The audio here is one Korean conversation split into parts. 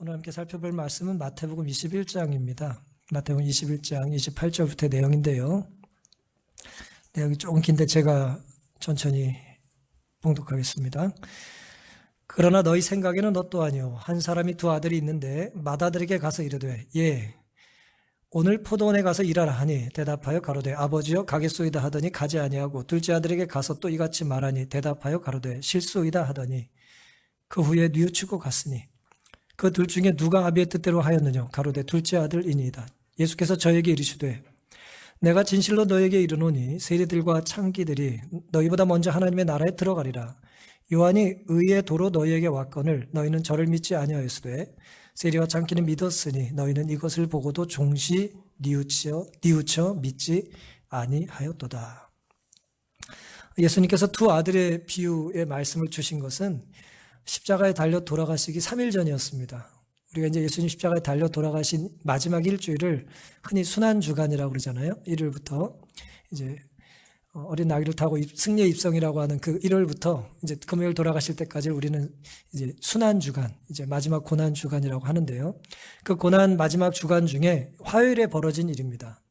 오늘 함께 살펴볼 말씀은 마태복음 21장입니다. 마태복음 21장 28절부터의 내용인데요. 내용이 조금 긴데 제가 천천히 봉독하겠습니다. 그러나 너희 생각에는 어떠하뇨? 한 사람이 두 아들이 있는데 맏아들에게 가서 이르되 오늘 포도원에 가서 일하라 하니 대답하여 가로되 아버지여 가겠소이다 하더니 가지 아니하고 둘째 아들에게 가서 또 이같이 말하니 대답하여 가로되 실소이다 하더니 그 후에 뉘우치고 갔으니 그 둘 중에 누가 아비의 뜻대로 하였느냐? 가로되 둘째 아들이니이다. 예수께서 저에게 이르시되 내가 진실로 너에게 이르노니 세리들과 창기들이 너희보다 먼저 하나님의 나라에 들어가리라. 요한이 의의 도로 너희에게 왔거늘 너희는 저를 믿지 아니하였으되 세리와 창기는 믿었으니 너희는 이것을 보고도 종시 뉘우쳐 믿지 아니하였도다. 예수님께서 두 아들의 비유의 말씀을 주신 것은 십자가에 달려 돌아가시기 3일 전이었습니다. 우리가 이제 예수님 십자가에 달려 돌아가신 마지막 일주일을 흔히 순환주간이라고 그러잖아요. 일요일부터 이제 어린 나귀를 타고 승리의 입성이라고 하는 그 일요일부터 이제 금요일 돌아가실 때까지 우리는 이제 순환주간, 이제 마지막 고난주간이라고 하는데요. 그 고난 마지막 주간 중에 화요일에 벌어진 일입니다.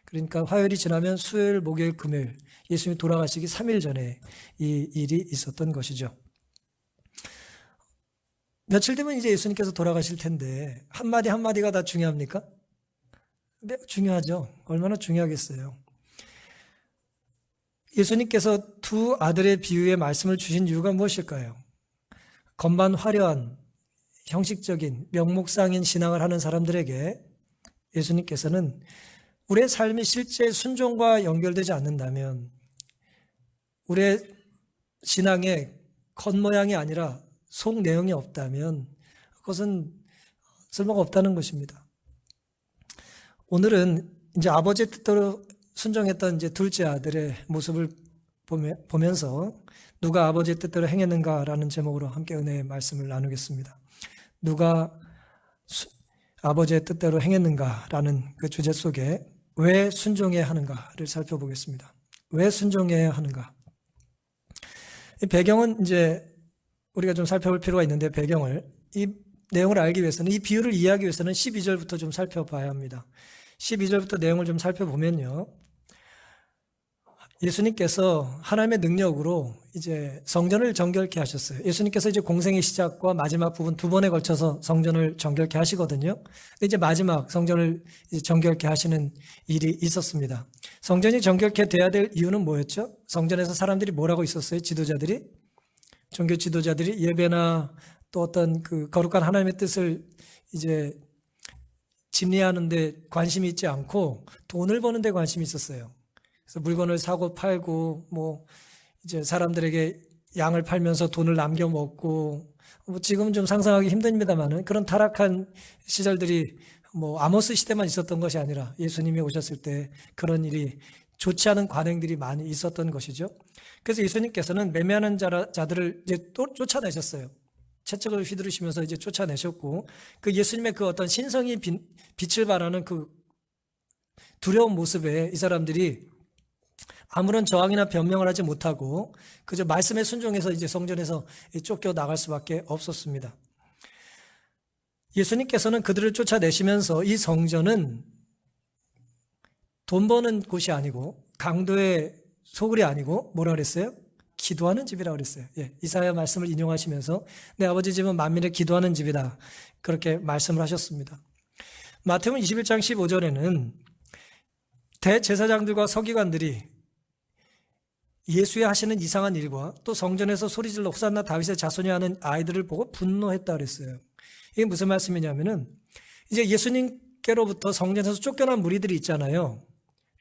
그러니까 화요일이 지나면 수요일, 목요일, 금요일, 예수님이 돌아가시기 3일 전에 이 일이 있었던 것이죠. 며칠 되면 이제 예수님께서 돌아가실 텐데 한마디 한마디가 다 중요합니까? 네, 중요하죠. 얼마나 중요하겠어요. 예수님께서 두 아들의 비유의 말씀을 주신 이유가 무엇일까요? 겉만 화려한 형식적인 명목상인 신앙을 하는 사람들에게 예수님께서는 우리의 삶이 실제 순종과 연결되지 않는다면 우리의 신앙의 겉모양이 아니라 속 내용이 없다면 그것은 쓸모가 없다는 것입니다. 오늘은 이제 아버지의 뜻대로 순종했던 이제 둘째 아들의 모습을 보면서 누가 아버지의 뜻대로 행했는가라는 제목으로 함께 은혜의 말씀을 나누겠습니다. 누가 아버지의 뜻대로 행했는가라는 그 주제 속에 왜 순종해야 하는가를 살펴보겠습니다. 왜 순종해야 하는가? 이 배경은 이제 우리가 좀 살펴볼 필요가 있는데 이 내용을 알기 위해서는 이 비유를 이해하기 위해서는 12절부터 좀 살펴봐야 합니다. 12절부터 내용을 좀 살펴보면요. 예수님께서 하나님의 능력으로 이제 성전을 정결케 하셨어요. 예수님께서 이제 공생의 시작과 마지막 부분 두 번에 걸쳐서 성전을 정결케 하시거든요. 근데 이제 마지막 성전을 이제 정결케 하시는 일이 있었습니다. 성전이 정결케 돼야 될 이유는 뭐였죠? 성전에서 사람들이 뭐라고 있었어요? 종교 지도자들이 예배나 또 어떤 그 거룩한 하나님의 뜻을 이제 집리하는데 관심이 있지 않고 돈을 버는 데 관심이 있었어요. 그래서 물건을 사고 팔고 이제 사람들에게 양을 팔면서 돈을 남겨 먹고 지금은 좀 상상하기 힘듭니다만은 그런 타락한 시절들이 아모스 시대만 있었던 것이 아니라 예수님이 오셨을 때 그런 일이 좋지 않은 관행들이 많이 있었던 것이죠. 그래서 예수님께서는 매매하는 자들을 이제 또 쫓아내셨어요. 채찍을 휘두르시면서 이제 쫓아내셨고, 그 예수님의 그 어떤 신성이 빛을 발하는 그 두려운 모습에 이 사람들이 아무런 저항이나 변명을 하지 못하고 그저 말씀에 순종해서 이제 성전에서 쫓겨 나갈 수밖에 없었습니다. 예수님께서는 그들을 쫓아내시면서 이 성전은 돈 버는 곳이 아니고 강도의 소굴이 아니고 뭐라 그랬어요? 기도하는 집이라고 그랬어요. 이사야 말씀을 인용하시면서 내 아버지 집은 만민의 기도하는 집이다. 그렇게 말씀을 하셨습니다. 마태복음 21장 15절에는 대제사장들과 서기관들이 예수의 하시는 이상한 일과 또 성전에서 소리질러 호산나 다윗의 자손이 하는 아이들을 보고 분노했다 그랬어요. 이게 무슨 말씀이냐면은 이제 예수님께로부터 성전에서 쫓겨난 무리들이 있잖아요.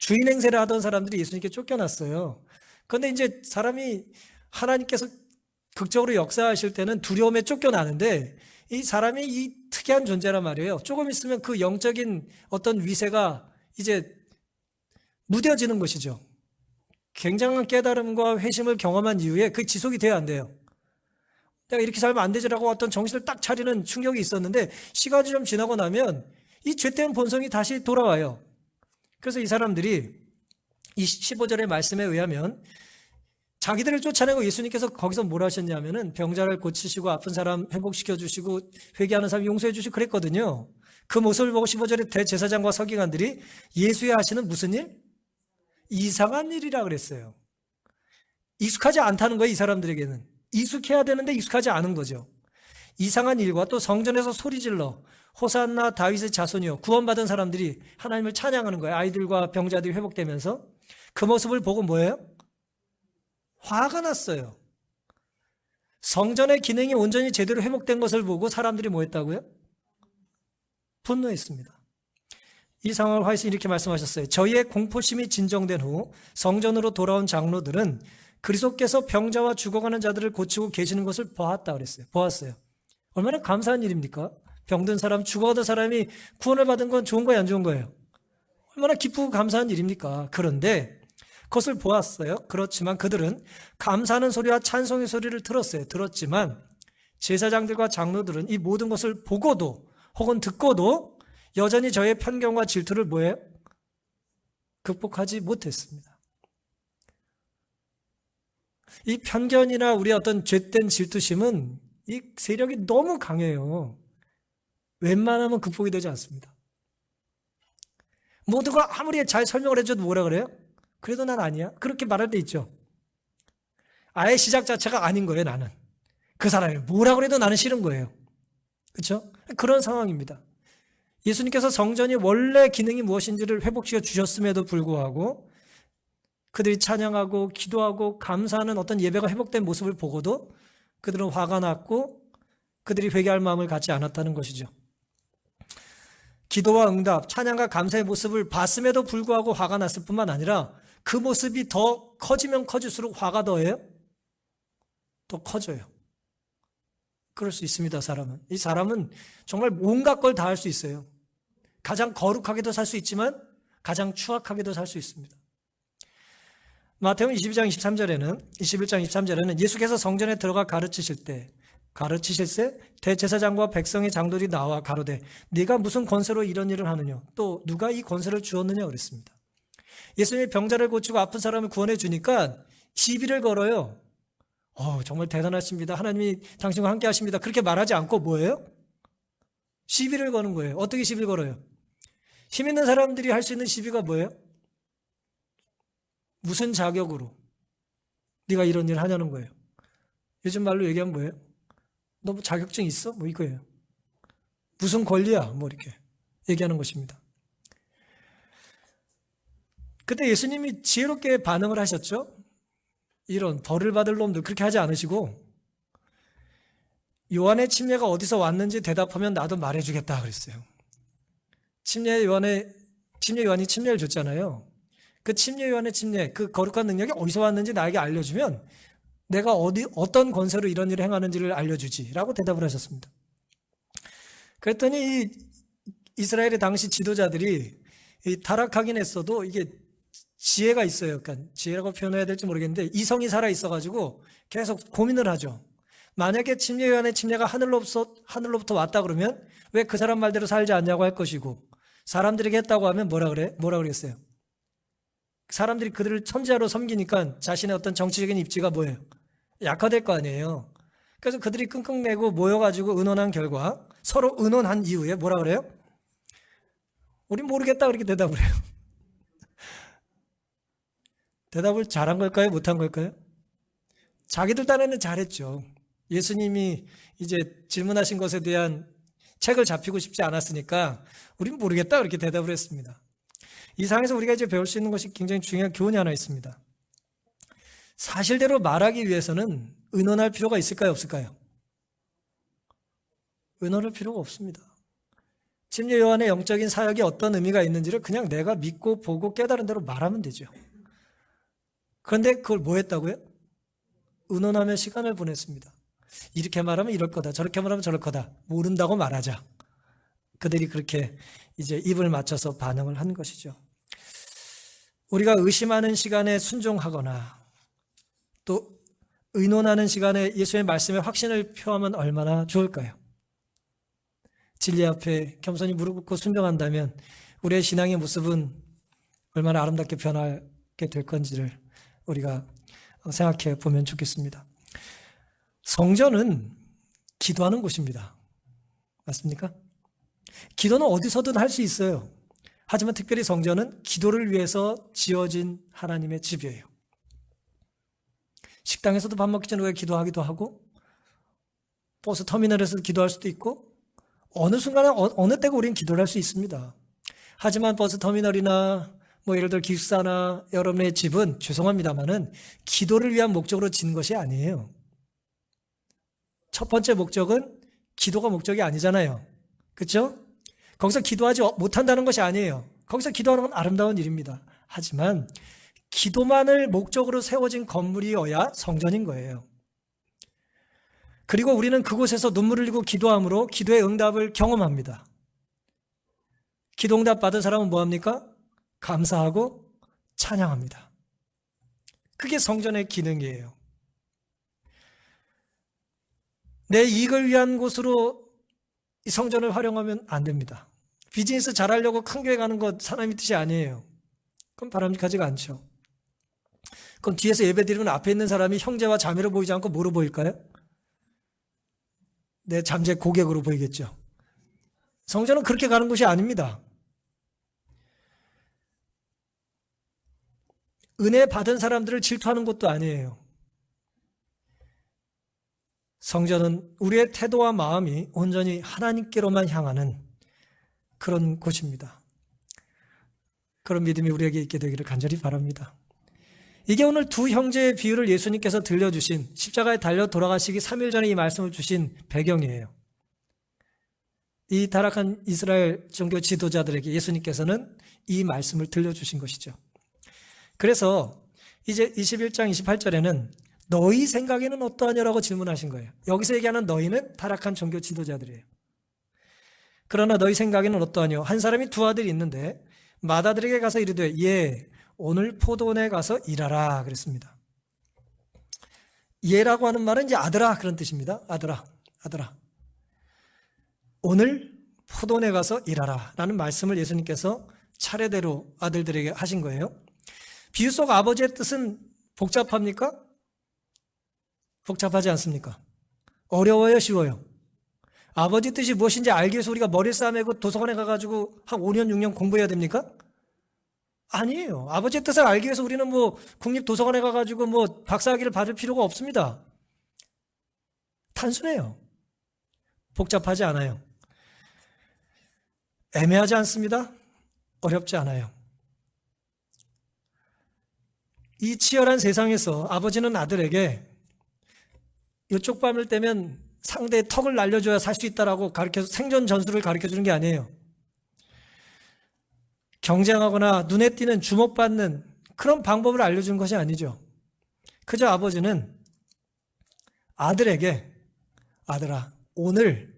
주인 행세를 하던 사람들이 예수님께 쫓겨났어요. 그런데 이제 사람이 하나님께서 극적으로 역사하실 때는 두려움에 쫓겨나는데 이 사람이 이 특이한 존재란 말이에요. 조금 있으면 그 영적인 어떤 위세가 이제 무뎌지는 것이죠. 굉장한 깨달음과 회심을 경험한 이후에 그 지속이 돼야 안 돼요. 내가 이렇게 살면 안 되지라고 어떤 정신을 딱 차리는 충격이 있었는데 시간이 좀 지나고 나면 이 죄된 본성이 다시 돌아와요. 그래서 이 사람들이 이 15절의 말씀에 의하면 자기들을 쫓아내고 예수님께서 거기서 뭘 하셨냐면은 병자를 고치시고 아픈 사람 회복시켜 주시고 회개하는 사람 용서해 주시고 그랬거든요. 그 모습을 보고 15절에 대제사장과 서기관들이 예수의 하시는 무슨 일? 이상한 일이라 그랬어요. 익숙하지 않다는 거예요, 이 사람들에게는. 익숙해야 되는데 익숙하지 않은 거죠. 이상한 일과 또 성전에서 소리질러 호산나 다윗의 자손이요, 구원받은 사람들이 하나님을 찬양하는 거예요. 아이들과 병자들이 회복되면서 그 모습을 보고 뭐예요? 화가 났어요. 성전의 기능이 온전히 제대로 회복된 것을 보고 사람들이 뭐 했다고요? 분노했습니다. 이 상황을 화해서 이렇게 말씀하셨어요. 저희의 공포심이 진정된 후 성전으로 돌아온 장로들은 그리스도께서 병자와 죽어가는 자들을 고치고 계시는 것을 보았다 그랬어요. 보았어요. 얼마나 감사한 일입니까? 병든 사람, 죽어가던 사람이 구원을 받은 건 좋은 거예요, 안 좋은 거예요? 얼마나 기쁘고 감사한 일입니까? 그런데 그것을 보았어요. 그렇지만 그들은 감사하는 소리와 찬송의 소리를 들었어요. 들었지만 제사장들과 장로들은 이 모든 것을 보고도 혹은 듣고도 여전히 저의 편견과 질투를 뭐예요? 극복하지 못했습니다. 이 편견이나 우리의 어떤 죄된 질투심은 이 세력이 너무 강해요. 웬만하면 극복이 되지 않습니다. 모두가 아무리 잘 설명을 해줘도 뭐라 그래요? 그래도 난 아니야. 그렇게 말할 때 있죠. 아예 시작 자체가 아닌 거예요, 나는. 그 사람이 뭐라 그래도 나는 싫은 거예요. 그렇죠? 그런 상황입니다. 예수님께서 성전이 원래 기능이 무엇인지를 회복시켜 주셨음에도 불구하고 그들이 찬양하고 기도하고 감사하는 어떤 예배가 회복된 모습을 보고도 그들은 화가 났고 그들이 회개할 마음을 갖지 않았다는 것이죠. 기도와 응답, 찬양과 감사의 모습을 봤음에도 불구하고 화가 났을 뿐만 아니라 그 모습이 더 커지면 커질수록 화가 더해요? 더 커져요. 그럴 수 있습니다, 사람은. 이 사람은 정말 온갖 걸 다 할 수 있어요. 가장 거룩하게도 살 수 있지만 가장 추악하게도 살 수 있습니다. 마태복음 22장 21장 23절에는 예수께서 성전에 들어가 가르치실 때 대제사장과 백성의 장들이 나와 가로되 네가 무슨 권세로 이런 일을 하느냐, 또 누가 이 권세를 주었느냐 그랬습니다. 예수님이 병자를 고치고 아픈 사람을 구원해 주니까 시비를 걸어요. 정말 대단하십니다. 하나님이 당신과 함께 하십니다. 그렇게 말하지 않고 뭐예요? 시비를 거는 거예요. 어떻게 시비를 걸어요? 힘 있는 사람들이 할 수 있는 시비가 뭐예요? 무슨 자격으로 네가 이런 일을 하냐는 거예요. 요즘 말로 얘기하면 뭐예요? 너 뭐 자격증 있어? 뭐 이거예요. 무슨 권리야? 뭐 이렇게 얘기하는 것입니다. 그때 예수님이 지혜롭게 반응을 하셨죠? 이런 벌을 받을 놈들 그렇게 하지 않으시고 요한의 침례가 어디서 왔는지 대답하면 나도 말해주겠다 그랬어요. 침례 요한이 침례를 줬잖아요. 그 침례 요한의 침례, 그 거룩한 능력이 어디서 왔는지 나에게 알려주면 내가 어떤 권세로 이런 일을 행하는지를 알려주지라고 대답을 하셨습니다. 그랬더니 이 이스라엘의 당시 지도자들이 타락하긴 했어도 이게 지혜가 있어요. 그러니까 지혜라고 표현해야 될지 모르겠는데 이성이 살아 있어가지고 계속 고민을 하죠. 만약에 침례 요한의 침례가 하늘로부터 왔다 그러면 왜 그 사람 말대로 살지 않냐고 할 것이고, 사람들에게 했다고 하면 뭐라 그랬어요? 사람들이 그들을 선지자로 섬기니까 자신의 어떤 정치적인 입지가 뭐예요? 약화될 거 아니에요. 그래서 그들이 끙끙대고 모여가지고 의논한 결과, 서로 의논한 이후에 뭐라 그래요? 우린 모르겠다 그렇게 대답을 해요. 대답을 잘한 걸까요? 못한 걸까요? 자기들 딴에는 잘했죠. 예수님이 이제 질문하신 것에 대한 책을 잡히고 싶지 않았으니까 우린 모르겠다 그렇게 대답을 했습니다. 이 상황에서 우리가 이제 배울 수 있는 것이 굉장히 중요한 교훈이 하나 있습니다. 사실대로 말하기 위해서는 의논할 필요가 있을까요? 없을까요? 의논할 필요가 없습니다. 침례 요한의 영적인 사역이 어떤 의미가 있는지를 그냥 내가 믿고 보고 깨달은 대로 말하면 되죠. 그런데 그걸 뭐 했다고요? 의논하며 시간을 보냈습니다. 이렇게 말하면 이럴 거다, 저렇게 말하면 저럴 거다, 모른다고 말하자. 그들이 그렇게 이제 입을 맞춰서 반응을 한 것이죠. 우리가 의심하는 시간에 순종하거나 또 의논하는 시간에 예수의 말씀에 확신을 표하면 얼마나 좋을까요? 진리 앞에 겸손히 무릎 꿇고 순종한다면 우리의 신앙의 모습은 얼마나 아름답게 변하게 될 건지를 우리가 생각해 보면 좋겠습니다. 성전은 기도하는 곳입니다. 맞습니까? 기도는 어디서든 할 수 있어요. 하지만 특별히 성전은 기도를 위해서 지어진 하나님의 집이에요. 식당에서도 밥 먹기 전에 기도하기도 하고, 버스 터미널에서 기도할 수도 있고, 어느 순간에 어느 때가 우리는 기도를 할 수 있습니다. 하지만 버스 터미널이나 예를 들어 기숙사나 여러분의 집은 죄송합니다만은 기도를 위한 목적으로 지은 것이 아니에요. 첫 번째 목적은 기도가 목적이 아니잖아요. 그렇죠? 거기서 기도하지 못한다는 것이 아니에요. 거기서 기도하는 건 아름다운 일입니다. 하지만 기도만을 목적으로 세워진 건물이어야 성전인 거예요. 그리고 우리는 그곳에서 눈물을 흘리고 기도함으로 기도의 응답을 경험합니다. 기도 응답 받은 사람은 뭐합니까? 감사하고 찬양합니다. 그게 성전의 기능이에요. 내 이익을 위한 곳으로 이 성전을 활용하면 안 됩니다. 비즈니스 잘하려고 큰 교회 가는 것 하나님의 뜻이 아니에요. 그럼 바람직하지가 않죠. 그럼 뒤에서 예배 드리면 앞에 있는 사람이 형제와 자매로 보이지 않고 뭐로 보일까요? 내 잠재 고객으로 보이겠죠. 성전은 그렇게 가는 곳이 아닙니다. 은혜 받은 사람들을 질투하는 곳도 아니에요. 성전은 우리의 태도와 마음이 온전히 하나님께로만 향하는 그런 곳입니다. 그런 믿음이 우리에게 있게 되기를 간절히 바랍니다. 이게 오늘 두 형제의 비유를 예수님께서 들려주신, 십자가에 달려 돌아가시기 3일 전에 이 말씀을 주신 배경이에요. 이 타락한 이스라엘 종교 지도자들에게 예수님께서는 이 말씀을 들려주신 것이죠. 그래서 이제 21장 28절에는 너희 생각에는 어떠하냐라고 질문하신 거예요. 여기서 얘기하는 너희는 타락한 종교 지도자들이에요. 그러나 너희 생각에는 어떠하뇨? 한 사람이 두 아들이 있는데 맏아들에게 가서 이르되 예, 오늘 포도원에 가서 일하라 그랬습니다. 예라고 하는 말은 이제 아들아 그런 뜻입니다. 아들아. 오늘 포도원에 가서 일하라 라는 말씀을 예수님께서 차례대로 아들들에게 하신 거예요. 비유 속 아버지의 뜻은 복잡합니까? 복잡하지 않습니까? 어려워요? 쉬워요? 아버지 뜻이 무엇인지 알기 위해서 우리가 머리를 싸매고 도서관에 가가지고 한 5년, 6년 공부해야 됩니까? 아니에요. 아버지의 뜻을 알기 위해서 우리는 국립도서관에 가가지고 박사학위를 받을 필요가 없습니다. 단순해요. 복잡하지 않아요. 애매하지 않습니다. 어렵지 않아요. 이 치열한 세상에서 아버지는 아들에게 이쪽 밤을 떼면 상대의 턱을 날려줘야 살 수 있다라고 가르쳐서 생존 전술을 가르쳐주는 게 아니에요. 경쟁하거나 눈에 띄는 주목받는 그런 방법을 알려주는 것이 아니죠. 그저 아버지는 아들에게 아들아 오늘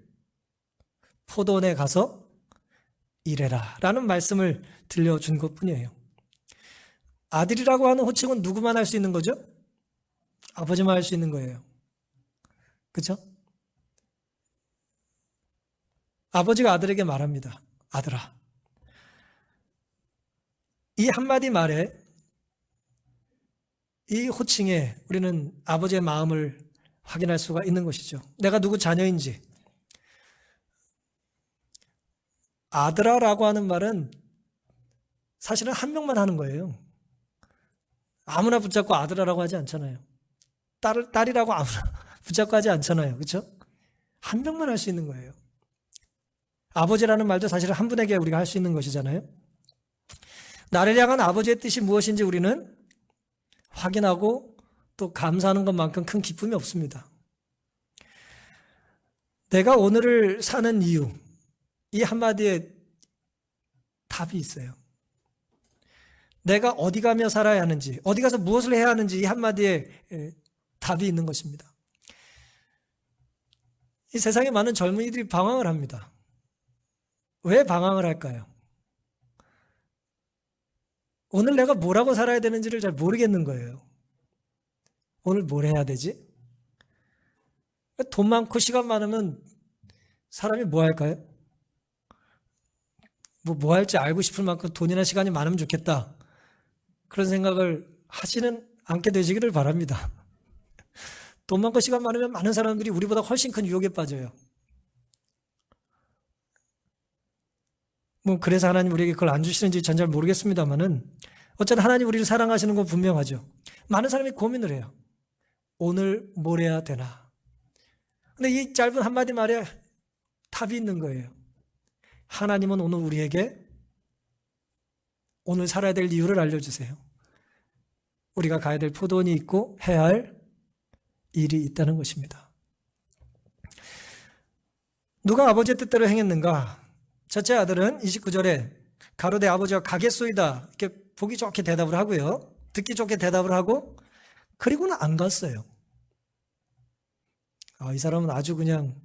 포도원에 가서 일해라 라는 말씀을 들려준 것뿐이에요. 아들이라고 하는 호칭은 누구만 할 수 있는 거죠? 아버지만 할 수 있는 거예요. 그렇죠? 아버지가 아들에게 말합니다. 아들아. 이 한마디 말에 이 호칭에 우리는 아버지의 마음을 확인할 수가 있는 것이죠. 내가 누구 자녀인지. 아들아라고 하는 말은 사실은 한 명만 하는 거예요. 아무나 붙잡고 아들아라고 하지 않잖아요. 딸이라고 아무나 붙잡고 하지 않잖아요. 그렇죠? 한 명만 할 수 있는 거예요. 아버지라는 말도 사실은 한 분에게 우리가 할 수 있는 것이잖아요. 나를 향한 아버지의 뜻이 무엇인지 우리는 확인하고 또 감사하는 것만큼 큰 기쁨이 없습니다. 내가 오늘을 사는 이유, 이 한마디에 답이 있어요. 내가 어디 가며 살아야 하는지, 어디 가서 무엇을 해야 하는지 이 한마디에 답이 있는 것입니다. 이 세상에 많은 젊은이들이 방황을 합니다. 왜 방황을 할까요? 오늘 내가 뭐라고 살아야 되는지를 잘 모르겠는 거예요. 오늘 뭘 해야 되지? 돈 많고 시간 많으면 사람이 뭐 할까요? 뭐 할지 알고 싶을 만큼 돈이나 시간이 많으면 좋겠다. 그런 생각을 하지는 않게 되시기를 바랍니다. 돈 많고 시간 많으면 많은 사람들이 우리보다 훨씬 큰 유혹에 빠져요. 뭐 그래서 하나님 우리에게 그걸 안 주시는지 전 잘 모르겠습니다만은 어쨌든 하나님 우리를 사랑하시는 건 분명하죠. 많은 사람이 고민을 해요. 오늘 뭘 해야 되나? 근데 이 짧은 한마디 말에 답이 있는 거예요. 하나님은 오늘 우리에게 오늘 살아야 될 이유를 알려주세요. 우리가 가야 될 포도원이 있고 해야 할 일이 있다는 것입니다. 누가 아버지의 뜻대로 행했는가? 첫째 아들은 29절에 가로되 아버지가 가겠소이다 이렇게 보기 좋게 대답을 하고요. 듣기 좋게 대답을 하고 그리고는 안 갔어요. 이 사람은 아주 그냥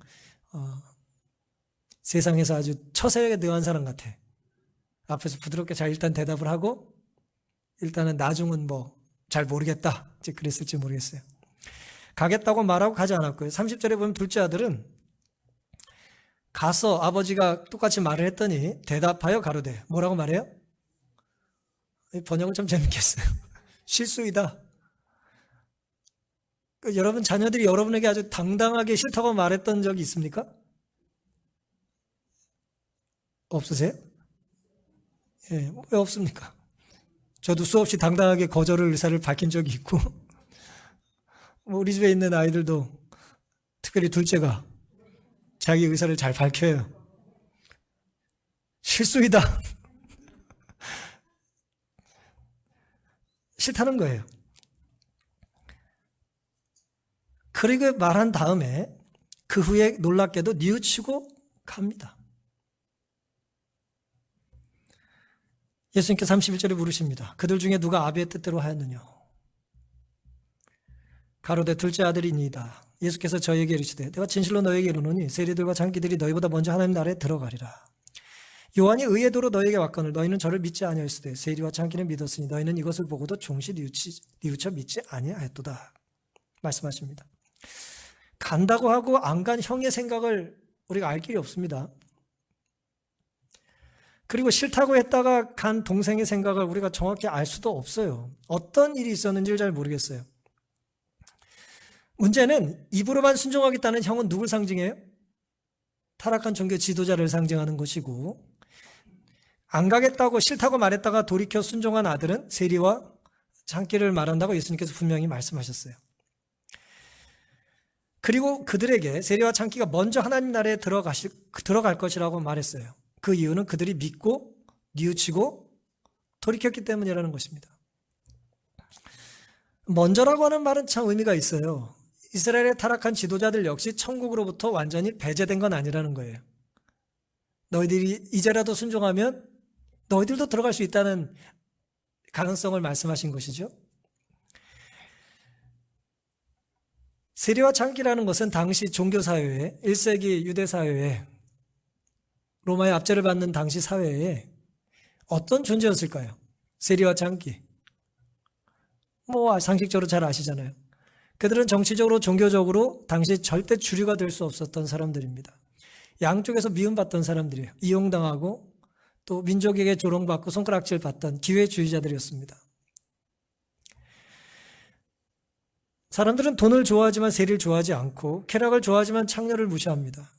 세상에서 아주 처세에 능한 사람 같아. 앞에서 부드럽게 잘 일단 대답을 하고 일단은 나중은 뭐 잘 모르겠다 이제 그랬을지 모르겠어요. 가겠다고 말하고 가지 않았고요. 30절에 보면 둘째 아들은 가서 아버지가 똑같이 말을 했더니 대답하여 가로되 뭐라고 말해요? 번역을 좀 재밌게 했어요. 실수이다. 여러분 자녀들이 여러분에게 아주 당당하게 싫다고 말했던 적이 있습니까? 없으세요? 예, 왜 없습니까? 저도 수없이 당당하게 거절을 의사를 밝힌 적이 있고 우리 집에 있는 아이들도 특별히 둘째가 자기 의사를 잘 밝혀요. 실수이다. 싫다는 거예요. 그리고 말한 다음에 그 후에 놀랍게도 뉘우치고 갑니다. 예수님께서 31절에 물으십니다. 그들 중에 누가 아비의 뜻대로 하였느냐? 가로되 둘째 아들이니이다. 예수께서 저에게 이르시되 내가 진실로 너에게 이르노니 세리들과 장기들이 너희보다 먼저 하나님 나라에 들어가리라. 요한이 의의 도로 너에게 왔거늘 너희는 저를 믿지 아니하였으되 세리와 장기는 믿었으니 너희는 이것을 보고도 종시 뉘우쳐 믿지 아니하였도다. 말씀하십니다. 간다고 하고 안 간 형의 생각을 우리가 알 길이 없습니다. 그리고 싫다고 했다가 간 동생의 생각을 우리가 정확히 알 수도 없어요. 어떤 일이 있었는지를 잘 모르겠어요. 문제는 입으로만 순종하겠다는 형은 누굴 상징해요? 타락한 종교 지도자를 상징하는 것이고 안 가겠다고 싫다고 말했다가 돌이켜 순종한 아들은 세리와 장기를 말한다고 예수님께서 분명히 말씀하셨어요. 그리고 그들에게 세리와 장기가 먼저 하나님 나라에 들어갈 것이라고 말했어요. 그 이유는 그들이 믿고 뉘우치고 돌이켰기 때문이라는 것입니다. 먼저라고 하는 말은 참 의미가 있어요. 이스라엘의 타락한 지도자들 역시 천국으로부터 완전히 배제된 건 아니라는 거예요. 너희들이 이제라도 순종하면 너희들도 들어갈 수 있다는 가능성을 말씀하신 것이죠. 세리와 장기라는 것은 당시 종교사회에 1세기 유대사회에 로마의 압제를 받는 당시 사회에 어떤 존재였을까요? 세리와 장기. 상식적으로 잘 아시잖아요. 그들은 정치적으로 종교적으로 당시 절대 주류가 될 수 없었던 사람들입니다. 양쪽에서 미움받던 사람들이에요. 이용당하고 또 민족에게 조롱받고 손가락질 받던 기회주의자들이었습니다. 사람들은 돈을 좋아하지만 세리를 좋아하지 않고 쾌락을 좋아하지만 창녀를 무시합니다.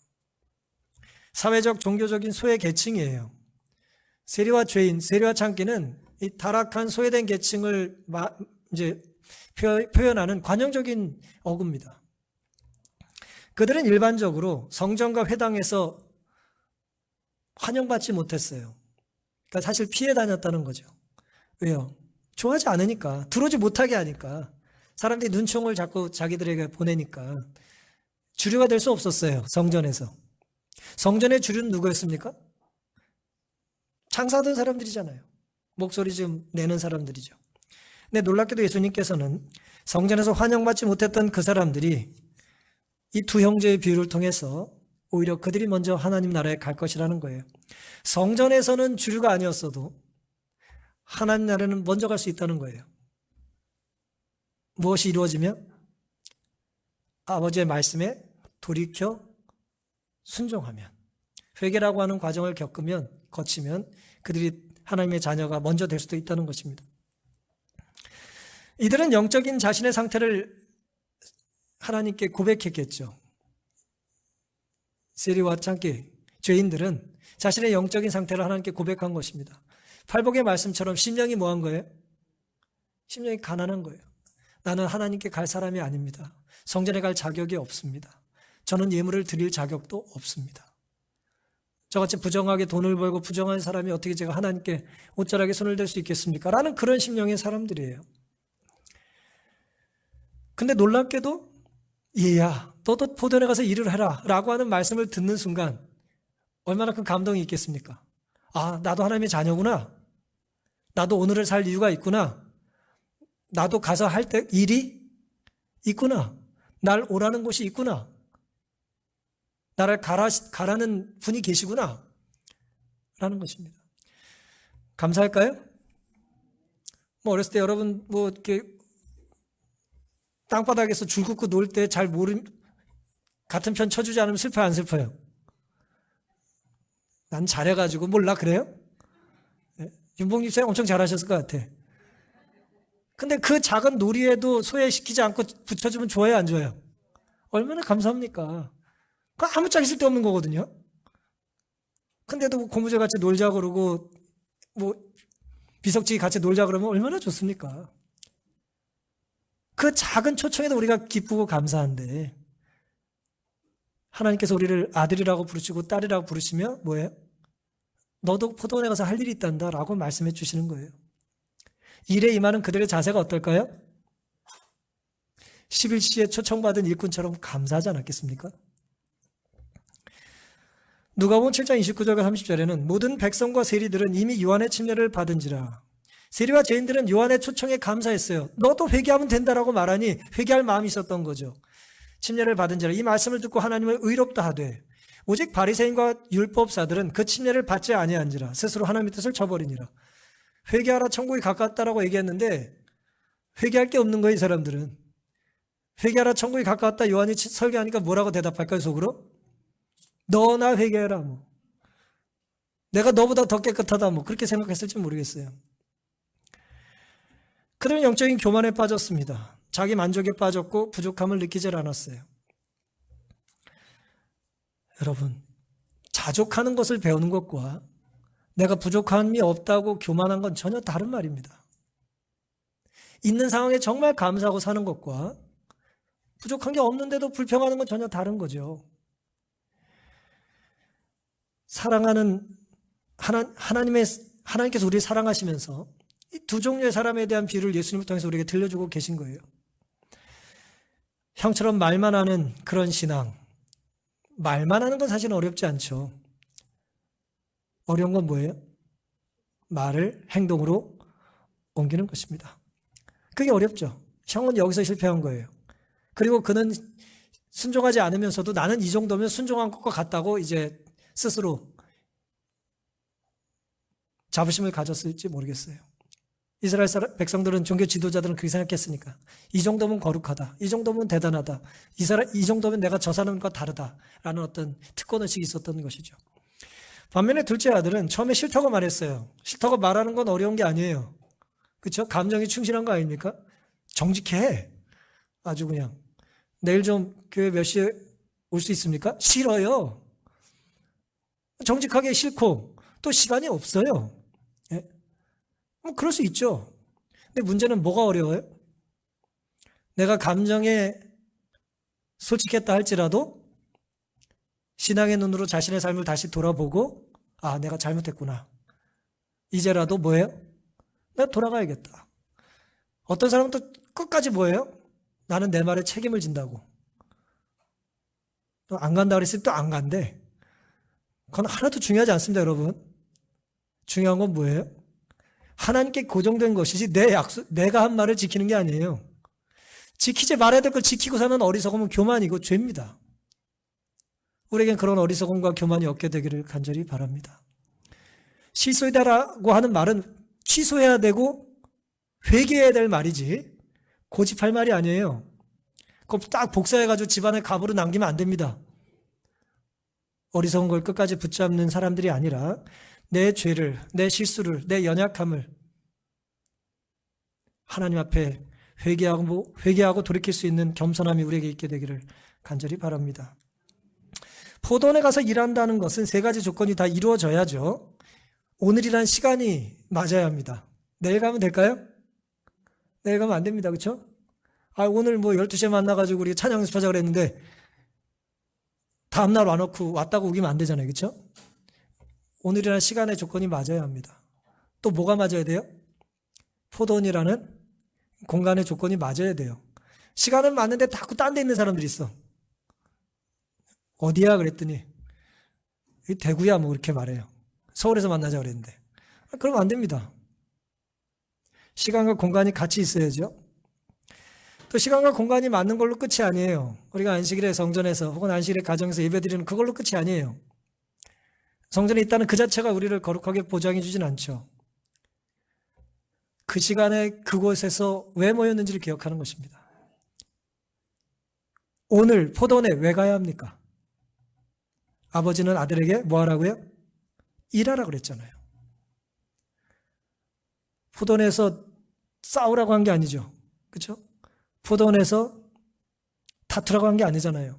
사회적 종교적인 소외 계층이에요. 세리와 죄인, 세리와 장기는 이 타락한 소외된 계층을 이제 표현하는 관용적인 어구입니다. 그들은 일반적으로 성전과 회당에서 환영받지 못했어요. 그러니까 사실 피해 다녔다는 거죠. 왜요? 좋아하지 않으니까, 들어오지 못하게 하니까, 사람들이 눈총을 자꾸 자기들에게 보내니까 주류가 될 수 없었어요. 성전에서. 성전의 주류는 누구였습니까? 장사하던 사람들이잖아요. 목소리 좀 내는 사람들이죠. 근데 놀랍게도 예수님께서는 성전에서 환영받지 못했던 그 사람들이 이 두 형제의 비유를 통해서 오히려 그들이 먼저 하나님 나라에 갈 것이라는 거예요. 성전에서는 주류가 아니었어도 하나님 나라는 먼저 갈 수 있다는 거예요. 무엇이 이루어지면? 아버지의 말씀에 돌이켜 순종하면, 회개라고 하는 과정을 거치면 그들이 하나님의 자녀가 먼저 될 수도 있다는 것입니다. 이들은 영적인 자신의 상태를 하나님께 고백했겠죠. 세리와 창기, 죄인들은 자신의 영적인 상태를 하나님께 고백한 것입니다. 팔복의 말씀처럼 심령이 뭐한 거예요? 심령이 가난한 거예요. 나는 하나님께 갈 사람이 아닙니다. 성전에 갈 자격이 없습니다. 저는 예물을 드릴 자격도 없습니다. 저같이 부정하게 돈을 벌고 부정한 사람이 어떻게 제가 하나님께 옷자락에 손을 댈 수 있겠습니까? 라는 그런 심령의 사람들이에요. 근데 놀랍게도 얘야 너도 포도원에 가서 일을 해라 라고 하는 말씀을 듣는 순간 얼마나 큰 감동이 있겠습니까? 아, 나도 하나님의 자녀구나. 나도 오늘을 살 이유가 있구나. 나도 가서 할 때 일이 있구나. 날 오라는 곳이 있구나. 나를 가라는 분이 계시구나. 라는 것입니다. 감사할까요? 뭐 어렸을 때 여러분 뭐 이렇게 땅바닥에서 줄 긋고 놀 때 잘 같은 편 쳐주지 않으면 슬퍼요, 안 슬퍼요? 난 잘해가지고 몰라, 그래요? 네? 윤봉님 쌤 엄청 잘하셨을 것 같아. 근데 그 작은 놀이에도 소외시키지 않고 붙여주면 좋아요, 안 좋아요? 얼마나 감사합니까? 그거 아무 짝이 쓸데없는 거거든요. 근데도 고무줄 같이 놀자 그러고 뭐 비석치기 같이 놀자 그러면 얼마나 좋습니까? 그 작은 초청에도 우리가 기쁘고 감사한데 하나님께서 우리를 아들이라고 부르시고 딸이라고 부르시며 뭐예요? 너도 포도원에 가서 할 일이 있단다 라고 말씀해 주시는 거예요. 일에 임하는 그들의 자세가 어떨까요? 11시에 초청받은 일꾼처럼 감사하지 않았겠습니까? 누가복음 7장 29절과 30절에는 모든 백성과 세리들은 이미 요한의 침례를 받은지라. 세리와 죄인들은 요한의 초청에 감사했어요. 너도 회개하면 된다라고 말하니 회개할 마음이 있었던 거죠. 침례를 받은지라. 이 말씀을 듣고 하나님을 의롭다 하되 오직 바리새인과 율법사들은 그 침례를 받지 아니한지라. 스스로 하나님의 뜻을 저버리니라. 회개하라 천국이 가까웠다라고 얘기했는데 회개할 게 없는 거예요, 이 사람들은. 회개하라 천국이 가까웠다 요한이 설교하니까 뭐라고 대답할까요, 속으로? 너나 회개해라 뭐. 내가 너보다 더 깨끗하다 뭐 그렇게 생각했을지 모르겠어요. 그들은 영적인 교만에 빠졌습니다. 자기 만족에 빠졌고 부족함을 느끼질 않았어요. 여러분, 자족하는 것을 배우는 것과 내가 부족함이 없다고 교만한 건 전혀 다른 말입니다. 있는 상황에 정말 감사하고 사는 것과 부족한 게 없는데도 불평하는 건 전혀 다른 거죠. 사랑하는 하나님께서 우리를 사랑하시면서 이 두 종류의 사람에 대한 비유를 예수님을 통해서 우리에게 들려주고 계신 거예요. 형처럼 말만 하는 그런 신앙. 말만 하는 건 사실은 어렵지 않죠. 어려운 건 뭐예요? 말을 행동으로 옮기는 것입니다. 그게 어렵죠. 형은 여기서 실패한 거예요. 그리고 그는 순종하지 않으면서도 나는 이 정도면 순종한 것과 같다고 이제 스스로 자부심을 가졌을지 모르겠어요. 이스라엘 백성들은 종교 지도자들은 그렇게 생각했으니까 이 정도면 거룩하다, 이 정도면 대단하다, 이 정도면 내가 저 사람과 다르다라는 어떤 특권의식이 있었던 것이죠. 반면에 둘째 아들은 처음에 싫다고 말했어요. 싫다고 말하는 건 어려운 게 아니에요. 그렇죠? 감정이 충실한 거 아닙니까? 정직해. 아주 그냥 내일 좀 교회 몇 시에 올 수 있습니까? 싫어요. 정직하게 싫고 또 시간이 없어요. 예? 뭐 그럴 수 있죠. 근데 문제는 뭐가 어려워요? 내가 감정에 솔직했다 할지라도 신앙의 눈으로 자신의 삶을 다시 돌아보고 아, 내가 잘못했구나. 이제라도 뭐예요? 내가 돌아가야겠다. 어떤 사람은 또 끝까지 뭐예요? 나는 내 말에 책임을 진다고. 또 안 간다 그랬을 때 또 안 간대. 그건 하나도 중요하지 않습니다, 여러분. 중요한 건 뭐예요? 하나님께 고정된 것이지 내가 한 말을 지키는 게 아니에요. 지키지 말아야 될 걸 지키고 사는 어리석음은 교만이고 죄입니다. 우리에겐 그런 어리석음과 교만이 없게 되기를 간절히 바랍니다. 실수이다라고 하는 말은 취소해야 되고 회개해야 될 말이지 고집할 말이 아니에요. 그거 딱 복사해가지고 집안에 갑으로 남기면 안 됩니다. 어리석은 걸 끝까지 붙잡는 사람들이 아니라 내 죄를, 내 실수를, 내 연약함을 하나님 앞에 회개하고 돌이킬 수 있는 겸손함이 우리에게 있게 되기를 간절히 바랍니다. 포도원에 가서 일한다는 것은 세 가지 조건이 다 이루어져야죠. 오늘이란 시간이 맞아야 합니다. 내일 가면 될까요? 내일 가면 안 됩니다. 그렇죠? 오늘 12시에 만나가지고 우리 찬양 연습하자 그랬는데 다음날 와놓고 왔다고 우기면 안 되잖아요. 그렇죠? 오늘이란 시간의 조건이 맞아야 합니다. 또 뭐가 맞아야 돼요? 포도원이라는 공간의 조건이 맞아야 돼요. 시간은 맞는데 자꾸 딴 데 있는 사람들이 있어. 어디야? 그랬더니 대구야 그렇게 말해요. 서울에서 만나자 그랬는데. 그러면 안 됩니다. 시간과 공간이 같이 있어야죠. 또 시간과 공간이 맞는 걸로 끝이 아니에요. 우리가 안식일에 성전에서 혹은 안식일에 가정에서 예배드리는 그걸로 끝이 아니에요. 성전에 있다는 그 자체가 우리를 거룩하게 보장해 주진 않죠. 그 시간에 그곳에서 왜 모였는지를 기억하는 것입니다. 오늘 포도원에 왜 가야 합니까? 아버지는 아들에게 뭐 하라고요? 일하라고 그랬잖아요. 포도원에서 싸우라고 한 게 아니죠. 그렇죠? 포도원에서 다투라고 한 게 아니잖아요.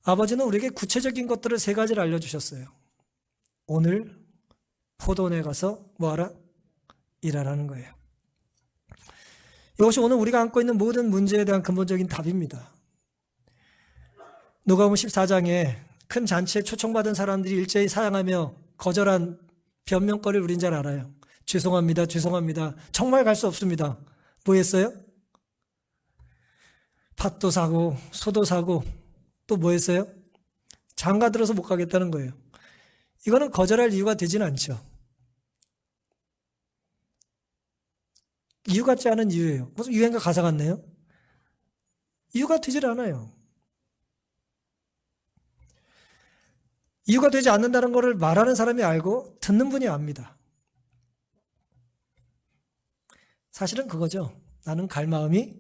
아버지는 우리에게 구체적인 것들을 세 가지를 알려주셨어요. 오늘 포도원에 가서 뭐하라? 일하라는 거예요. 이것이 오늘 우리가 안고 있는 모든 문제에 대한 근본적인 답입니다. 누가복음 14장에 큰 잔치에 초청받은 사람들이 일제히 사양하며 거절한 변명거리를 우린 잘 알아요. 죄송합니다. 정말 갈 수 없습니다. 뭐 했어요? 팥도 사고 소도 사고 또 뭐 했어요? 장가 들어서 못 가겠다는 거예요. 이거는 거절할 이유가 되지는 않죠. 이유 같지 않은 이유예요. 무슨 유행가 가사 같네요. 이유가 되질 않아요. 이유가 되지 않는다는 것을 말하는 사람이 알고 듣는 분이 압니다. 사실은 그거죠. 나는 갈 마음이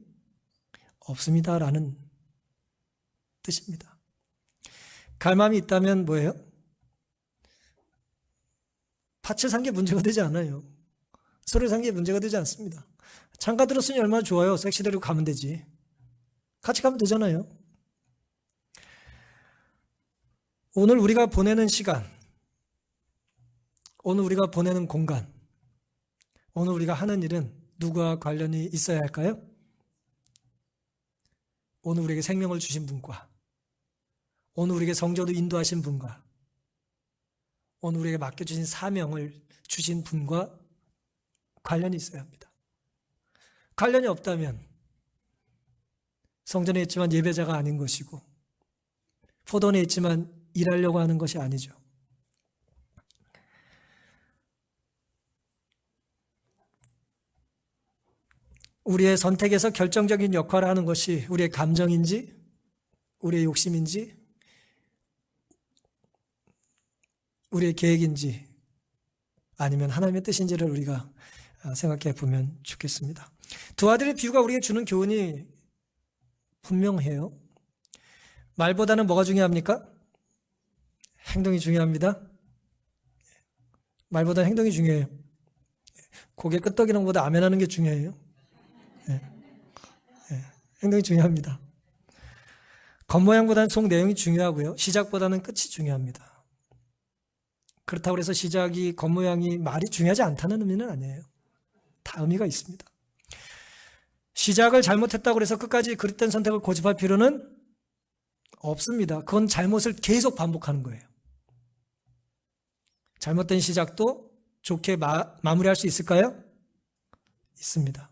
없습니다라는 뜻입니다. 갈 마음이 있다면 뭐예요? 밭을 산 게 문제가 되지 않아요. 소를 산 게 문제가 되지 않습니다. 장가 들었으니 얼마나 좋아요. 섹시대로 가면 되지. 같이 가면 되잖아요. 오늘 우리가 보내는 시간, 오늘 우리가 보내는 공간, 오늘 우리가 하는 일은 누구와 관련이 있어야 할까요? 오늘 우리에게 생명을 주신 분과, 오늘 우리에게 성전을 인도하신 분과, 오늘 우리에게 맡겨주신 사명을 주신 분과 관련이 있어야 합니다. 관련이 없다면 성전에 있지만 예배자가 아닌 것이고 포도원에 있지만 일하려고 하는 것이 아니죠. 우리의 선택에서 결정적인 역할을 하는 것이 우리의 감정인지 우리의 욕심인지 우리의 계획인지 아니면 하나님의 뜻인지를 우리가 생각해 보면 좋겠습니다. 두 아들의 비유가 우리에게 주는 교훈이 분명해요. 말보다는 뭐가 중요합니까? 행동이 중요합니다. 말보다는 행동이 중요해요. 고개 끄덕이는 것보다 아멘하는 게 중요해요. 행동이 중요합니다. 겉모양보다는 속 내용이 중요하고요. 시작보다는 끝이 중요합니다. 그렇다고 해서 시작이 겉모양이 말이 중요하지 않다는 의미는 아니에요. 다 의미가 있습니다. 시작을 잘못했다고 해서 끝까지 그릇된 선택을 고집할 필요는 없습니다. 그건 잘못을 계속 반복하는 거예요. 잘못된 시작도 좋게 마무리할 수 있을까요? 있습니다.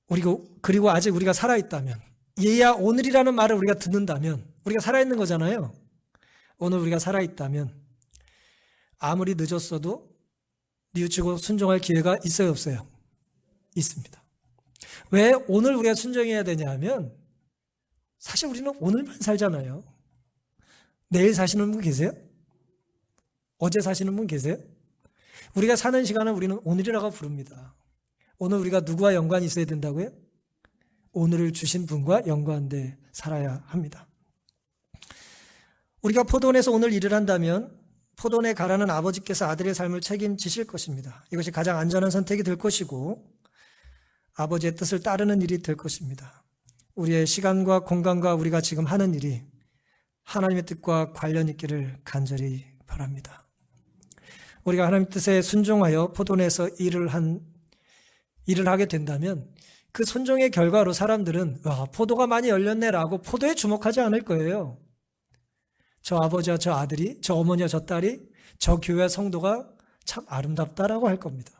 그리고 아직 우리가 살아있다면, 얘야 오늘이라는 말을 우리가 듣는다면 우리가 살아있는 거잖아요. 오늘 우리가 살아있다면 아무리 늦었어도 뉘우치고 순종할 기회가 있어요, 없어요? 있습니다. 왜 오늘 우리가 순종해야 되냐 하면 사실 우리는 오늘만 살잖아요. 내일 사시는 분 계세요? 어제 사시는 분 계세요? 우리가 사는 시간을 우리는 오늘이라고 부릅니다. 오늘 우리가 누구와 연관이 있어야 된다고요? 오늘을 주신 분과 연관돼 살아야 합니다. 우리가 포도원에서 오늘 일을 한다면 포도원에 가라는 아버지께서 아들의 삶을 책임지실 것입니다. 이것이 가장 안전한 선택이 될 것이고 아버지의 뜻을 따르는 일이 될 것입니다. 우리의 시간과 공간과 우리가 지금 하는 일이 하나님의 뜻과 관련 있기를 간절히 바랍니다. 우리가 하나님의 뜻에 순종하여 포도원에서 일을 하게 된다면 그 순종의 결과로 사람들은 와, 포도가 많이 열렸네라고 포도에 주목하지 않을 거예요. 저 아버지와 저 아들이, 저 어머니와 저 딸이, 저 교회 성도가 참 아름답다라고 할 겁니다.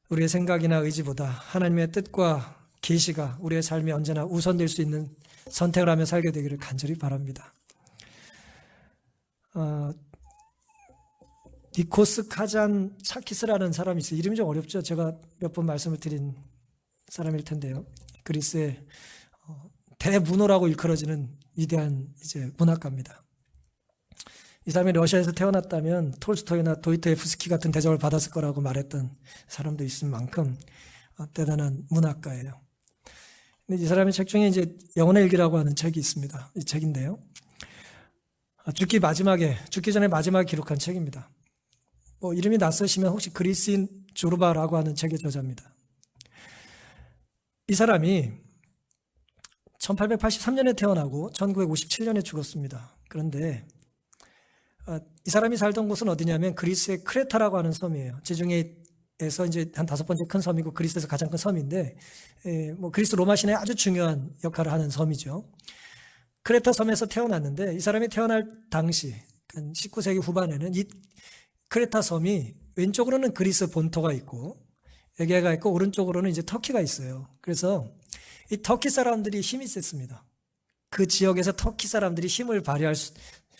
우리의 생각이나 의지보다 하나님의 뜻과 계시가 우리의 삶에 언제나 우선될 수 있는 선택을 하며 살게 되기를 간절히 바랍니다. 니코스 카잔 차키스라는 사람이 있어요. 이름이 좀 어렵죠. 제가 몇 번 말씀을 드린 사람일 텐데요. 그리스의 대문호라고 일컬어지는 위대한 이제 문학가입니다. 이 사람이 러시아에서 태어났다면 톨스토이나 도스토옙스키 같은 대접을 받았을 거라고 말했던 사람도 있을 만큼 대단한 문학가예요. 근데 이 사람의 책 중에 이제 영혼의 일기라고 하는 책이 있습니다. 이 책인데요. 죽기 전에 마지막에 기록한 책입니다. 이름이 낯서시면 혹시 그리스인 조르바라고 하는 책의 저자입니다. 이 사람이 1883년에 태어나고 1957년에 죽었습니다. 그런데 이 사람이 살던 곳은 어디냐면 그리스의 크레타라고 하는 섬이에요. 지중해에서 이제 한 5번째 큰 섬이고 그리스에서 가장 큰 섬인데, 그리스 로마 신화에 아주 중요한 역할을 하는 섬이죠. 크레타 섬에서 태어났는데 이 사람이 태어날 당시 19세기 후반에는 이 크레타 섬이 왼쪽으로는 그리스 본토가 있고 에게가 있고 오른쪽으로는 이제 터키가 있어요. 그래서 이 터키 사람들이 힘이 셌습니다. 그 지역에서 터키 사람들이 힘을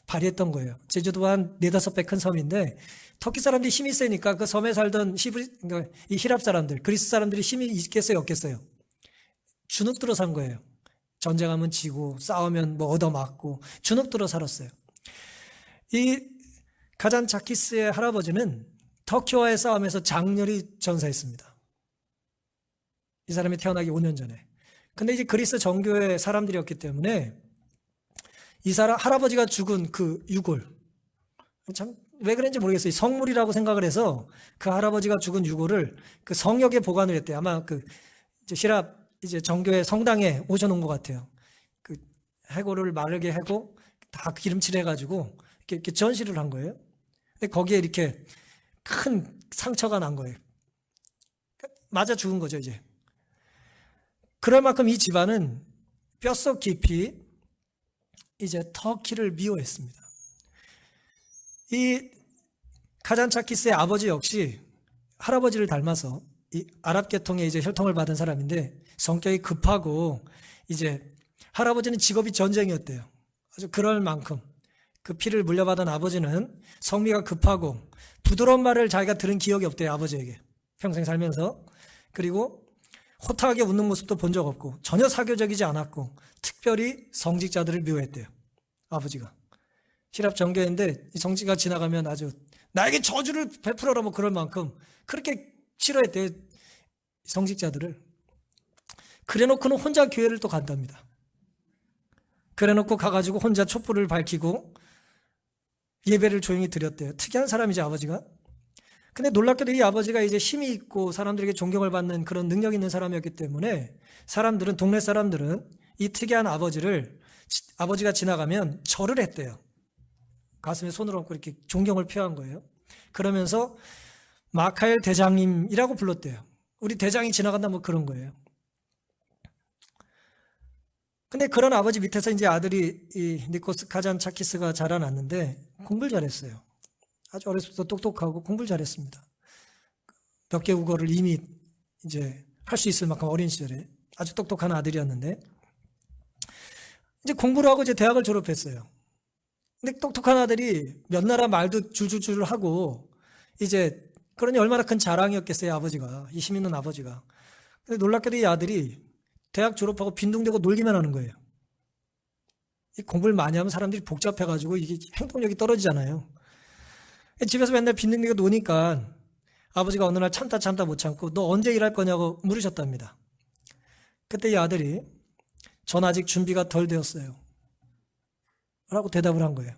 발휘했던 거예요. 제주도 한 4-5배 큰 섬인데 터키 사람들이 힘이 세니까 그 섬에 살던 그러니까 이 히랍 사람들, 그리스 사람들이 힘이 있겠어요, 없겠어요? 주눅들어 산 거예요. 전쟁하면 지고 싸우면 얻어맞고 주눅들어 살았어요. 이 가잔 차키스의 할아버지는 터키와의 싸움에서 장렬히 전사했습니다. 이 사람이 태어나기 5년 전에. 근데 이제 그리스 정교의 사람들이었기 때문에 이 사람 할아버지가 죽은 그 유골, 참 왜 그런지 모르겠어요. 성물이라고 생각을 해서 그 할아버지가 죽은 유골을 그 성역에 보관을 했대요. 아마 그 이제 히랍 이제 정교의 성당에 오셔놓은 것 같아요. 그 해골을 마르게 하고 다 기름칠해가지고 이렇게 전시를 한 거예요. 근데 거기에 이렇게 큰 상처가 난 거예요. 맞아 죽은 거죠, 이제. 그럴 만큼 이 집안은 뼛속 깊이 이제 터키를 미워했습니다. 이 카잔차키스의 아버지 역시 할아버지를 닮아서 이 아랍 계통의 이제 혈통을 받은 사람인데 성격이 급하고 이제 할아버지는 직업이 전쟁이었대요. 아주 그럴 만큼 그 피를 물려받은 아버지는 성미가 급하고 부드러운 말을 자기가 들은 기억이 없대요, 아버지에게. 평생 살면서. 그리고 호탕하게 웃는 모습도 본 적 없고 전혀 사교적이지 않았고 특별히 성직자들을 미워했대요, 아버지가. 히랍 정교인데 이 성지가 지나가면 아주 나에게 저주를 베풀어라 그럴 만큼 그렇게 싫어했대요, 성직자들을. 그래놓고는 혼자 교회를 또 간답니다. 그래놓고 가가지고 혼자 촛불을 밝히고 예배를 조용히 드렸대요. 특이한 사람이죠, 아버지가. 근데 놀랍게도 이 아버지가 이제 힘이 있고 사람들에게 존경을 받는 그런 능력 있는 사람이었기 때문에 동네 사람들은 이 특이한 아버지가 지나가면 절을 했대요. 가슴에 손을 얹고 이렇게 존경을 표한 거예요. 그러면서 마카엘 대장님이라고 불렀대요. 우리 대장이 지나간다 그런 거예요. 근데 그런 아버지 밑에서 이제 아들이 이 니코스 카잔 차키스가 자라났는데 공부를 잘했어요. 아주 어렸을 때부터 똑똑하고 공부를 잘했습니다. 몇 개 국어를 이미 이제 할 수 있을 만큼 어린 시절에 아주 똑똑한 아들이었는데 이제 공부를 하고 이제 대학을 졸업했어요. 근데 똑똑한 아들이 몇 나라 말도 줄줄줄 하고 이제 그러니 얼마나 큰 자랑이었겠어요, 아버지가. 이 힘 있는 아버지가. 근데 놀랍게도 이 아들이 대학 졸업하고 빈둥대고 놀기만 하는 거예요. 이 공부를 많이 하면 사람들이 복잡해가지고 이게 행동력이 떨어지잖아요. 집에서 맨날 빈둥대고 노니까 아버지가 어느 날 참다 못 참고 너 언제 일할 거냐고 물으셨답니다. 그때 이 아들이 전 아직 준비가 덜 되었어요 라고 대답을 한 거예요.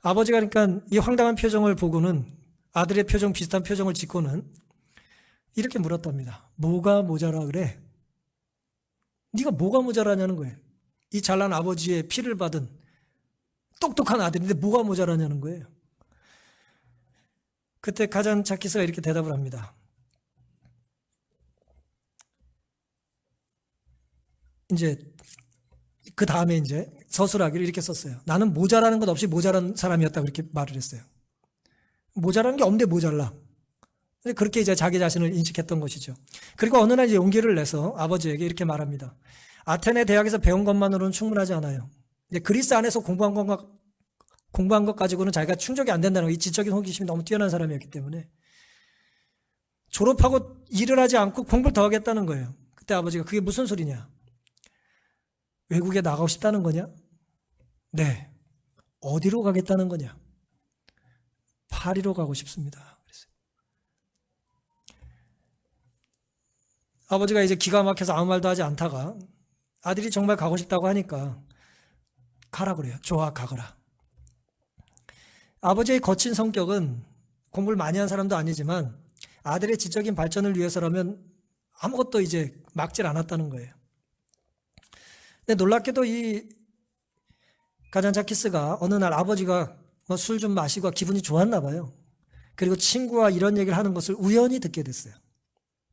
아버지가 그러니까 이 황당한 표정을 보고는 아들의 표정 비슷한 표정을 짓고는 이렇게 물었답니다. 뭐가 모자라 그래? 네가 뭐가 모자라냐는 거예요. 이 잘난 아버지의 피를 받은 똑똑한 아들인데 뭐가 모자라냐는 거예요. 그때 가잔차키스가 이렇게 대답을 합니다. 이제 그 다음에 이제 서술하기를 이렇게 썼어요. 나는 모자라는 것 없이 모자란 사람이었다 그렇게 말을 했어요. 모자라는 게 없는데 모자라. 그렇게 이제 자기 자신을 인식했던 것이죠. 그리고 어느 날 이제 용기를 내서 아버지에게 이렇게 말합니다. 아테네 대학에서 배운 것만으로는 충분하지 않아요. 이제 그리스 안에서 공부한 것 가지고는 자기가 충족이 안 된다는 거, 이 지적인 호기심이 너무 뛰어난 사람이었기 때문에 졸업하고 일을 하지 않고 공부를 더 하겠다는 거예요. 그때 아버지가 그게 무슨 소리냐? 외국에 나가고 싶다는 거냐? 네. 어디로 가겠다는 거냐? 파리로 가고 싶습니다. 그랬어요. 아버지가 이제 기가 막혀서 아무 말도 하지 않다가 아들이 정말 가고 싶다고 하니까 가라 그래요. 좋아, 가거라. 아버지의 거친 성격은 공부를 많이 한 사람도 아니지만 아들의 지적인 발전을 위해서라면 아무것도 이제 막질 않았다는 거예요. 근데 놀랍게도 이 가잔차키스가 어느 날 아버지가 술 좀 마시고 기분이 좋았나 봐요. 그리고 친구와 이런 얘기를 하는 것을 우연히 듣게 됐어요.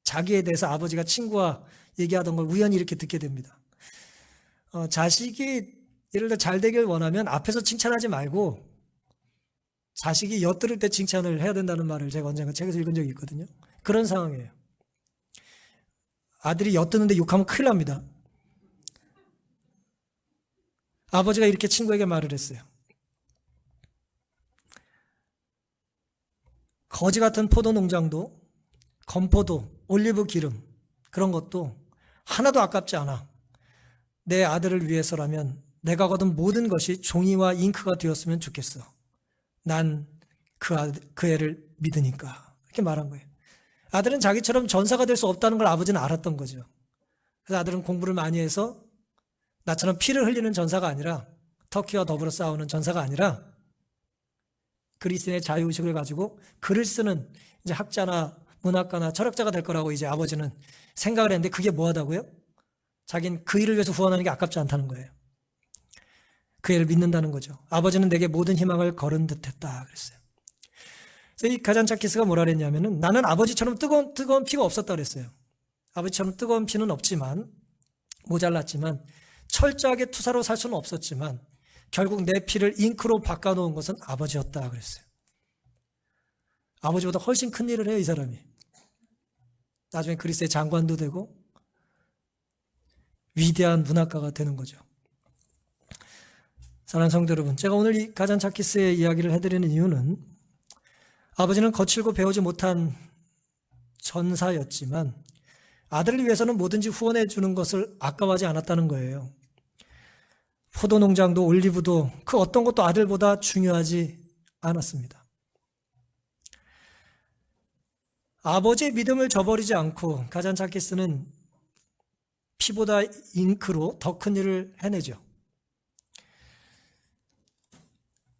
자기에 대해서 아버지가 친구와 얘기하던 걸 우연히 이렇게 듣게 됩니다. 자식이 예를 들어 잘 되길 원하면 앞에서 칭찬하지 말고 자식이 엿들을 때 칭찬을 해야 된다는 말을 제가 언젠가 책에서 읽은 적이 있거든요. 그런 상황이에요. 아들이 엿드는데 욕하면 큰일 납니다. 아버지가 이렇게 친구에게 말을 했어요. 거지 같은 포도 농장도 건포도, 올리브 기름 그런 것도 하나도 아깝지 않아. 내 아들을 위해서라면 내가 거둔 모든 것이 종이와 잉크가 되었으면 좋겠어. 난 그 애를 믿으니까. 이렇게 말한 거예요. 아들은 자기처럼 전사가 될 수 없다는 걸 아버지는 알았던 거죠. 그래서 아들은 공부를 많이 해서 나처럼 피를 흘리는 전사가 아니라 터키와 더불어 싸우는 전사가 아니라 그리스인의 자유의식을 가지고 글을 쓰는 이제 학자나 문학가나 철학자가 될 거라고 이제 아버지는 생각을 했는데 그게 뭐하다고요? 자기는 그 일을 위해서 후원하는 게 아깝지 않다는 거예요. 그 애를 믿는다는 거죠. 아버지는 내게 모든 희망을 걸은 듯했다 그랬어요. 그래서 이 가잔차키스가 뭐라 그랬냐면은 나는 아버지처럼 뜨거운 피가 없었다 그랬어요. 아버지처럼 뜨거운 피는 없지만 모자랐지만 철저하게 투사로 살 수는 없었지만 결국 내 피를 잉크로 바꿔놓은 것은 아버지였다 그랬어요. 아버지보다 훨씬 큰 일을 해요, 이 사람이. 나중에 그리스의 장관도 되고 위대한 문학가가 되는 거죠. 사랑하는 성도 여러분, 제가 오늘 이 가잔차키스의 이야기를 해드리는 이유는 아버지는 거칠고 배우지 못한 전사였지만 아들을 위해서는 뭐든지 후원해 주는 것을 아까워하지 않았다는 거예요. 포도 농장도 올리브도 그 어떤 것도 아들보다 중요하지 않았습니다. 아버지의 믿음을 저버리지 않고 가잔차키스는 피보다 잉크로 더 큰 일을 해내죠.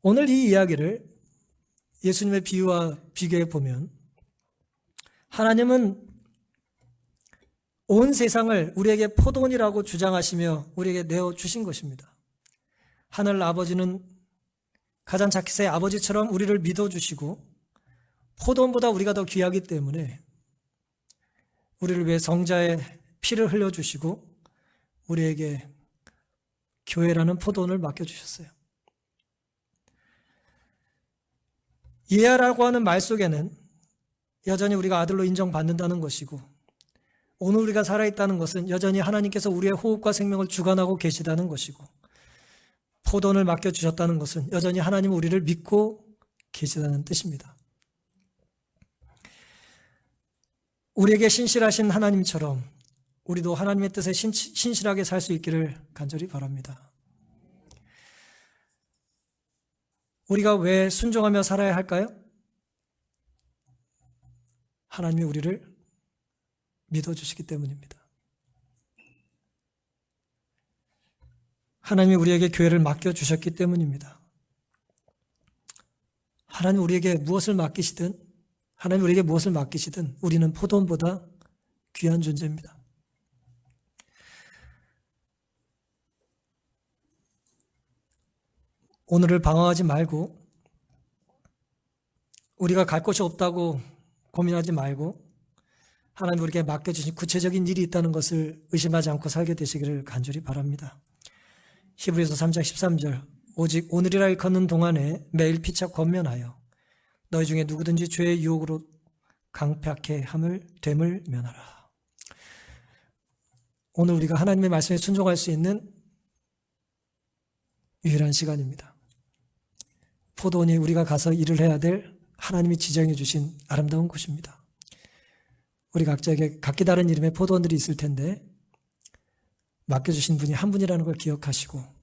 오늘 이 이야기를 예수님의 비유와 비교해 보면 하나님은 온 세상을 우리에게 포도원이라고 주장하시며 우리에게 내어주신 것입니다. 하늘 아버지는 가잔차키스의 아버지처럼 우리를 믿어주시고 포도원보다 우리가 더 귀하기 때문에 우리를 위해 성자의 피를 흘려주시고 우리에게 교회라는 포도원을 맡겨주셨어요. 예아라고 하는 말 속에는 여전히 우리가 아들로 인정받는다는 것이고 오늘 우리가 살아있다는 것은 여전히 하나님께서 우리의 호흡과 생명을 주관하고 계시다는 것이고 포도원을 맡겨주셨다는 것은 여전히 하나님은 우리를 믿고 계시다는 뜻입니다. 우리에게 신실하신 하나님처럼 우리도 하나님의 뜻에 신실하게 살 수 있기를 간절히 바랍니다. 우리가 왜 순종하며 살아야 할까요? 하나님이 우리를 믿어주시기 때문입니다. 하나님이 우리에게 교회를 맡겨주셨기 때문입니다. 하나님 우리에게 무엇을 맡기시든 하나님 우리에게 무엇을 맡기시든 우리는 포도원보다 귀한 존재입니다. 오늘을 방황하지 말고 우리가 갈 곳이 없다고 고민하지 말고 하나님 우리에게 맡겨주신 구체적인 일이 있다는 것을 의심하지 않고 살게 되시기를 간절히 바랍니다. 히브리서 3장 13절 오직 오늘이라 일컫는 동안에 매일 피차 권면하여 너희 중에 누구든지 죄의 유혹으로 강팍해 됨을 면하라. 오늘 우리가 하나님의 말씀에 순종할 수 있는 유일한 시간입니다. 포도원이 우리가 가서 일을 해야 될 하나님이 지정해 주신 아름다운 곳입니다. 우리 각자에게 각기 다른 이름의 포도원들이 있을 텐데 맡겨주신 분이 한 분이라는 걸 기억하시고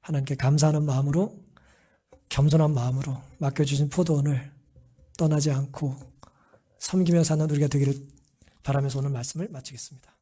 하나님께 감사하는 마음으로 겸손한 마음으로 맡겨주신 포도원을 떠나지 않고 섬기며 사는 우리가 되기를 바라면서 오늘 말씀을 마치겠습니다.